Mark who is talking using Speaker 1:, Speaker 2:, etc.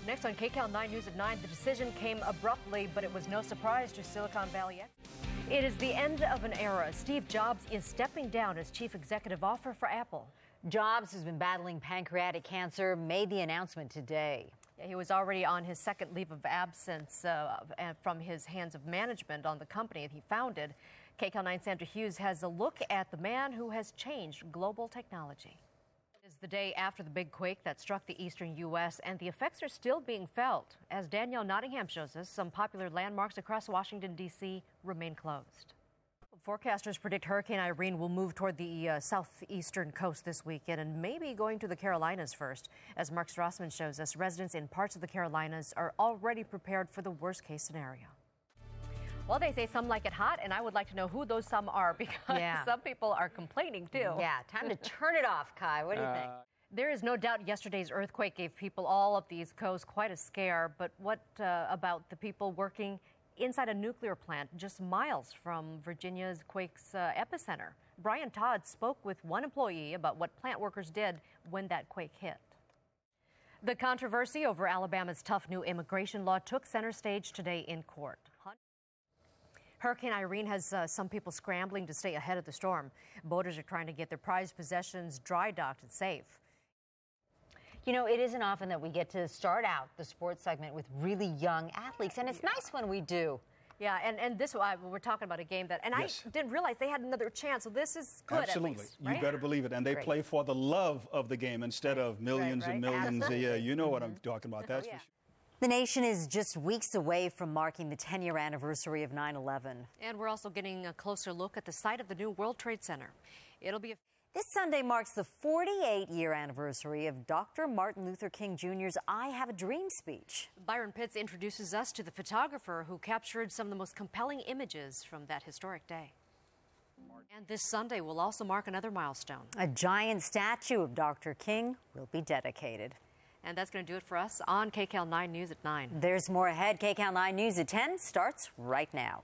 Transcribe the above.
Speaker 1: Next on KCAL9 News at 9, the decision came abruptly, but it was no surprise to Silicon Valley experts. It is the end of an era. Steve Jobs is stepping down as chief executive officer for Apple.
Speaker 2: Jobs, who's been battling pancreatic cancer, made the announcement today.
Speaker 1: Yeah, he was already on his second leave of absence from his hands of management on the company that he founded. KCAL9 Sandra Hughes has a look at the man who has changed global technology. It is the day after the big quake that struck the eastern U.S., and the effects are still being felt. As Danielle Nottingham shows us, some popular landmarks across Washington, D.C. remain closed. Forecasters predict Hurricane Irene will move toward the southeastern coast this weekend and maybe going to the Carolinas first. As Mark Strassman shows us, residents in parts of the Carolinas are already prepared for the worst-case scenario. Well, they say some like it hot, and I would like to know who those some are, because some people are complaining, too.
Speaker 2: Yeah, time to turn it off, Kai. What do you think?
Speaker 1: There is no doubt yesterday's earthquake gave people all up the East Coast quite a scare. But what about the people working inside a nuclear plant just miles from Virginia's quake's epicenter? Brian Todd spoke with one employee about what plant workers did when that quake hit. The controversy over Alabama's tough new immigration law took center stage today in court. Hurricane Irene has some people scrambling to stay ahead of the storm. Boaters are trying to get their prized possessions dry docked and safe.
Speaker 2: You know, it isn't often that we get to start out the sports segment with really young athletes, and it's nice when we do.
Speaker 1: Yeah, and this, we're talking about a game that, and yes. I didn't realize they had another chance, so this is good.
Speaker 3: Absolutely.
Speaker 1: At least, right?
Speaker 3: You better believe it. And they play for the love of the game instead of millions and millions. Yeah, you know what I'm talking about. That's for sure.
Speaker 2: The nation is just weeks away from marking the 10-year anniversary of 9/11.
Speaker 1: And we're also getting a closer look at the site of the new World Trade Center. It'll be
Speaker 2: This Sunday marks the 48-year anniversary of Dr. Martin Luther King Jr.'s I Have a Dream speech.
Speaker 1: Byron Pitts introduces us to the photographer who captured some of the most compelling images from that historic day. And this Sunday will also mark another milestone.
Speaker 2: A giant statue of Dr. King will be dedicated.
Speaker 1: And that's going to do it for us on KCAL9 News at 9.
Speaker 2: There's more ahead. KCAL9 News at 10 starts right now.